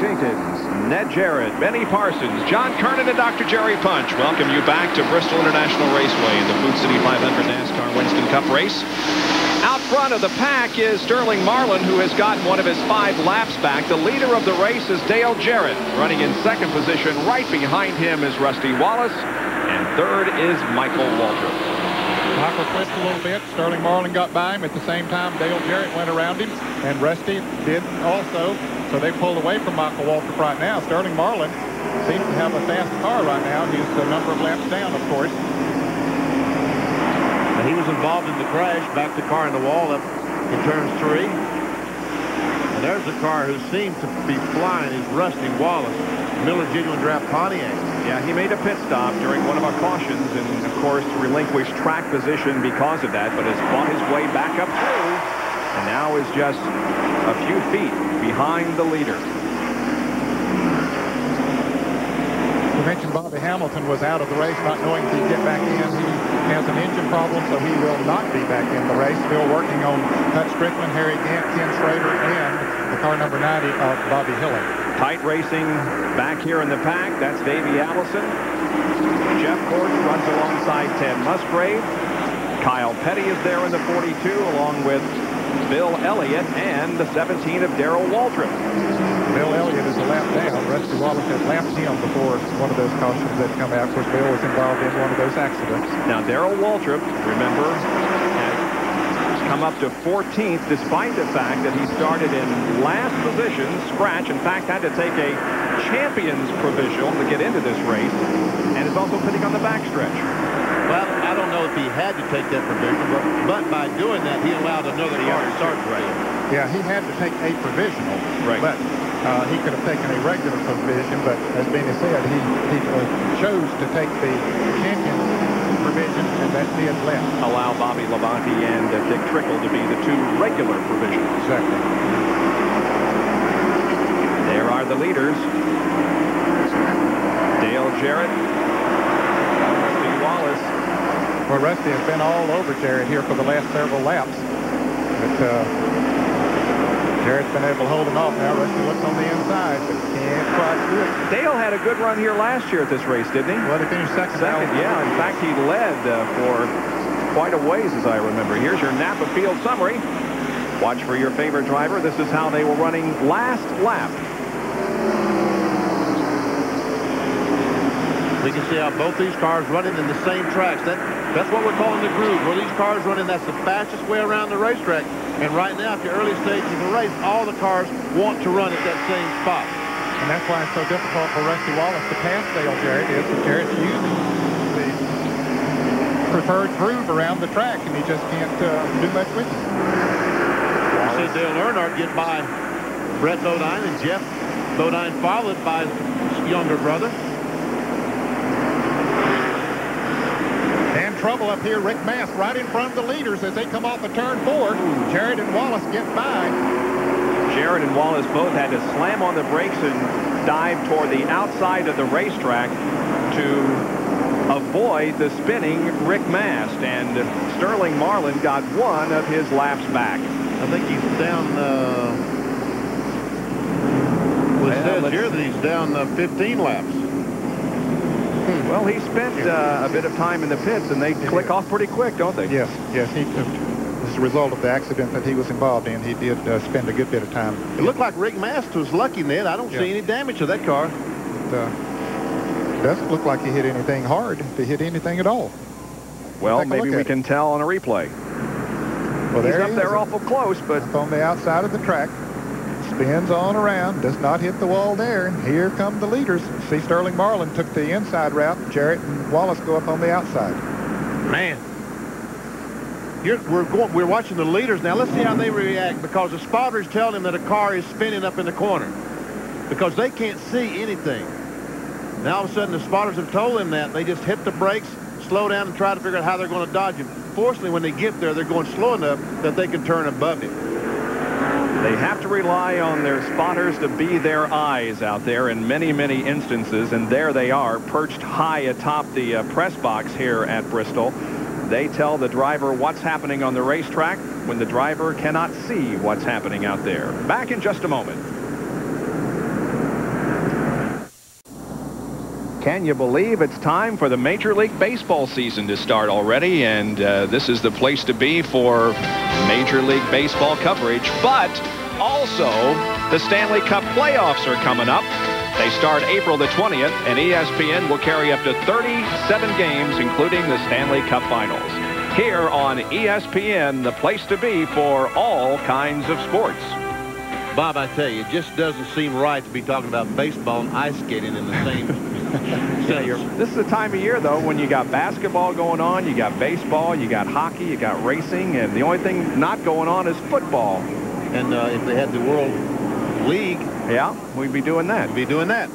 Jenkins, Ned Jarrett, Benny Parsons, John Kernan, and Dr. Jerry Punch welcome you back to Bristol International Raceway in the Food City 500 NASCAR Winston Cup race. Out front of the pack is Sterling Marlin, who has gotten one of his 5 laps back. The leader of the race is Dale Jarrett, running in second position. Right behind him is Rusty Wallace, and third is Michael Waltrip. Michael slipped a little bit. Sterling Marlin got by him. At the same time, Dale Jarrett went around him, and Rusty did also. So they pulled away from Michael Waltrip right now. Sterling Marlin seems to have a fast car right now. He's a number of laps down, of course. And he was involved in the crash, backed the car in the wall up in turns 3. And there's a car who seemed to be flying is Rusty Wallace, Miller Genuine Draft Pontiac. Yeah, he made a pit stop during one of our cautions and, of course, relinquished track position because of that, but has fought his way back up through and now is just a few feet behind the leader. You mentioned Bobby Hamilton was out of the race, not knowing if he'd get back in. He has an engine problem, so he will not be back in the race. Still working on Hut Strickland, Harry Gant, Ken Schrader, and the car number 90 of Bobby Hillin. Tight racing back here in the pack. That's Davey Allison. Jeff Gordon runs alongside Ted Musgrave. Kyle Petty is there in the 42, along with Bill Elliott and the 17 of Darrell Waltrip. Bill Elliott is a lap down. Rusty Wallace had lapped him before one of those cautions that come out. Of course, Bill was involved in one of those accidents. Now, Darrell Waltrip, remember, has come up to 14th despite the fact that he started in last position, scratch. In fact, had to take a champion's provisional to get into this race, and is also pitting on the backstretch. Well, I don't know if he had to take that provisional, but by doing that, he allowed another car to start the race. Yeah, he had to take a provisional, right. But he could have taken a regular provision, but as Benny said, he chose to take the champion provision, and that did left. Allow Bobby Labonte and Dick Trickle to be the 2 regular provisions. Exactly. There are the leaders. Dale Jarrett, Rusty Wallace. Well, Rusty has been all over Jarrett here for the last several laps, but Jarrett's been able to hold him off now. Rusty looks on the inside, but can't quite do it. Dale had a good run here last year at this race, didn't he? Well, he finished second. Yeah. In fact, he led for quite a ways, as I remember. Here's your Napa Field summary. Watch for your favorite driver. This is how they were running last lap. We can see how both these cars running in the same tracks. That's what we're calling the groove. Where these cars running, that's the fastest way around the racetrack. And right now, at the early stage of the race, all the cars want to run at that same spot. And that's why it's so difficult for Rusty Wallace to pass Dale Jarrett. Is that Jarrett's using the preferred groove around the track, and he just can't do much with it. You see Dale Earnhardt get by Brett Bodine, and Jeff Bodine followed by his younger brother. And trouble up here. Rick Mast right in front of the leaders as they come off of turn 4. Jarrett and Wallace get by. Jarrett and Wallace both had to slam on the brakes and dive toward the outside of the racetrack to avoid the spinning Rick Mast. And Sterling Marlin got one of his laps back. I think he's down, well, it says here that he's down 15 laps. Well, he spent a bit of time in the pits, and they click off pretty quick, don't they? Yes. As a result of the accident that he was involved in, he did spend a good bit of time. It looked like Rick Mast was lucky, Ned. I don't see any damage to that car. It doesn't look like he hit anything hard, if he hit anything at all. Well, maybe we can tell on a replay. Well, he's up there awful close, but on the outside of the track. Spins on around, does not hit the wall there. And here come the leaders. See, Sterling Marlin took the inside route. Jarrett and Wallace go up on the outside. Man, we're watching the leaders now. Let's see how they react, because the spotters tell them that a car is spinning up in the corner because they can't see anything. Now all of a sudden the spotters have told them that. They just hit the brakes, slow down, and try to figure out how they're going to dodge him. Fortunately, when they get there, they're going slow enough that they can turn above him. They have to rely on their spotters to be their eyes out there in many, many instances, and there they are, perched high atop the press box here at Bristol. They tell the driver what's happening on the racetrack when the driver cannot see what's happening out there. Back in just a moment. Can you believe it's time for the Major League Baseball season to start already? And this is the place to be for Major League Baseball coverage. But also, the Stanley Cup playoffs are coming up. They start April the 20th, and ESPN will carry up to 37 games, including the Stanley Cup Finals. Here on ESPN, the place to be for all kinds of sports. Bob, I tell you, it just doesn't seem right to be talking about baseball and ice skating in the same This is the time of year, though, when you got basketball going on, you got baseball, you got hockey, you got racing, and the only thing not going on is football. And if they had the World League, yeah, we'd be doing that. We'd be doing that.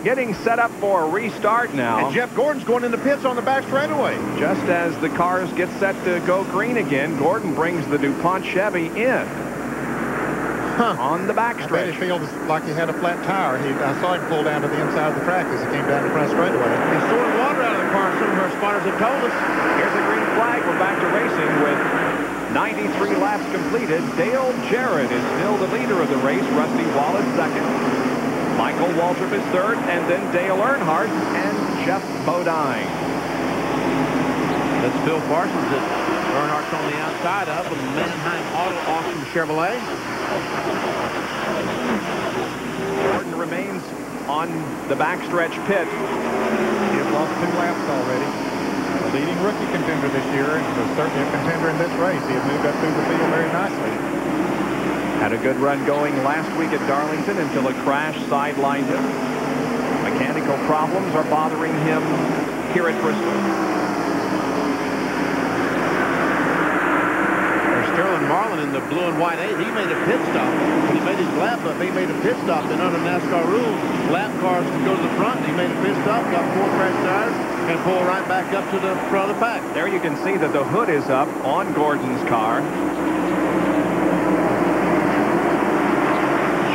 Getting set up for a restart now. And Jeff Gordon's going in the pits on the back straightaway. Just as the cars get set to go green again, Gordon brings the DuPont Chevy in. On the backstretch. It feels like he had a flat tire. I saw him pull down to the inside of the track as he came down the front straightaway. He's throwing water out of the car, some of our spotters have told us. Here's a green flag. We're back to racing with 93 laps completed. Dale Jarrett is still the leader of the race. Rusty Wallace second. Michael Waltrip is third, and then Dale Earnhardt and Jeff Bodine. That's Bill Parsons that Earnhardt's on the outside of the Mannheim Auto Auction Chevrolet. Gordon remains on the backstretch pit. He has lost 2 laps already. The leading rookie contender this year, and was certainly a contender in this race. He has moved up through the field very nicely. Had a good run going last week at Darlington until a crash sidelined him. Mechanical problems are bothering him here at Bristol. Sterling Marlin in the blue and white 8, he made a pit stop. When he made his lap up, he made a pit stop. And under NASCAR rules, lap cars can go to the front. He made a pit stop, got 4 crash tires, and pull right back up to the front of the pack. There you can see that the hood is up on Gordon's car.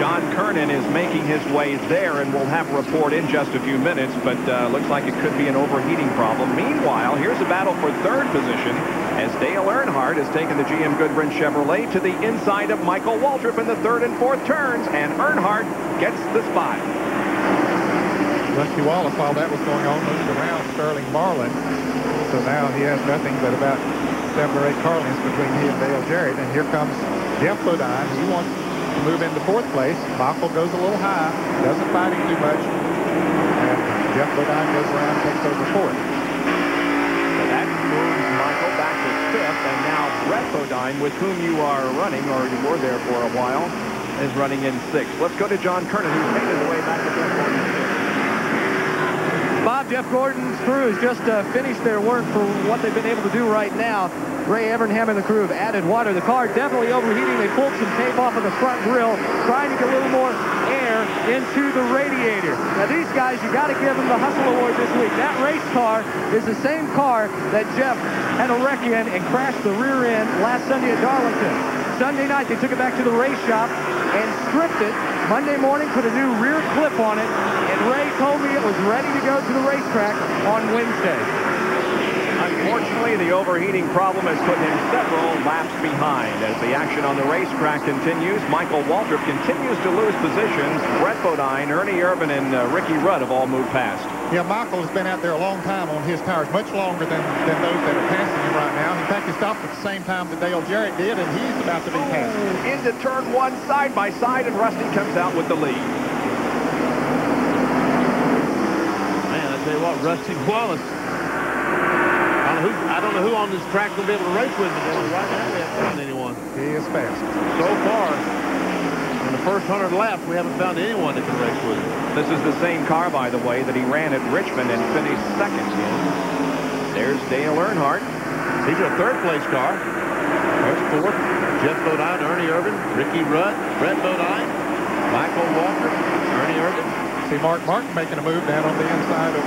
John Kernan is making his way there, and we'll have a report in just a few minutes, but looks like it could be an overheating problem. Meanwhile, here's a battle for third position as Dale Earnhardt has taken the GM Goodwrench Chevrolet to the inside of Michael Waltrip in the 3rd and 4th turns, and Earnhardt gets the spot. Rusty Wallace, while that was going on, moved around Sterling Marlin, so now he has nothing but about 7 or 8 car lengths between he and Dale Jarrett, and here comes Jeff Bodine. He wants to move into 4th place. Michael goes a little high, doesn't fight him too much, and Jeff Bodine goes around and takes over 4th. So that moves Michael back to 5th, and now Brett Bodine, with whom you are running, or you were there for a while, is running in 6th. Let's go to John Kernan, who's made his way back to Jeff Gordon. Bob, Jeff Gordon's crew has just finished their work for what they've been able to do right now. Ray Evernham and the crew have added water. The car definitely overheating. They pulled some tape off of the front grille, trying to get a little more air into the radiator. Now these guys, you got to give them the Hustle Award this week. That race car is the same car that Jeff had a wreck in and crashed the rear end last Sunday at Darlington. Sunday night, they took it back to the race shop and stripped it. Monday morning, put a new rear clip on it, and Ray told me it was ready to go to the racetrack on Wednesday. Unfortunately, the overheating problem has put him several laps behind. As the action on the racetrack continues, Michael Waltrip continues to lose positions. Brett Bodine, Ernie Irvin, and Ricky Rudd have all moved past. Yeah, Michael has been out there a long time on his tires, much longer than those that are passing him right now. In fact, he stopped at the same time that Dale Jarrett did, and he's about to be passed. Into turn 1, side by side, and Rusty comes out with the lead. Man, I tell you what, Rusty Wallace. I don't know who on this track will be able to race with me. Right now, we haven't found anyone. He is fast. So far, in the first 100 laps, we haven't found anyone that can race with him. This is the same car, by the way, that he ran at Richmond and finished 2nd in. There's Dale Earnhardt. He's a 3rd place car. There's 4th. Jeff Bodine, Ernie Irvin, Ricky Rudd, Brett Bodine, Michael Walker, Ernie Irvin. See Mark Martin making a move down on the inside of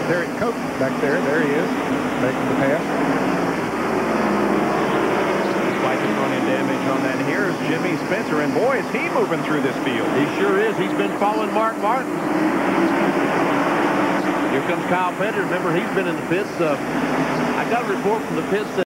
Derek Cope back there. There he is, making the pass. Despite the front-end damage on that, here's Jimmy Spencer, and boy, is he moving through this field. He sure is. He's been following Mark Martin. Here comes Kyle Petty. Remember, he's been in the pits. I got a report from the pits that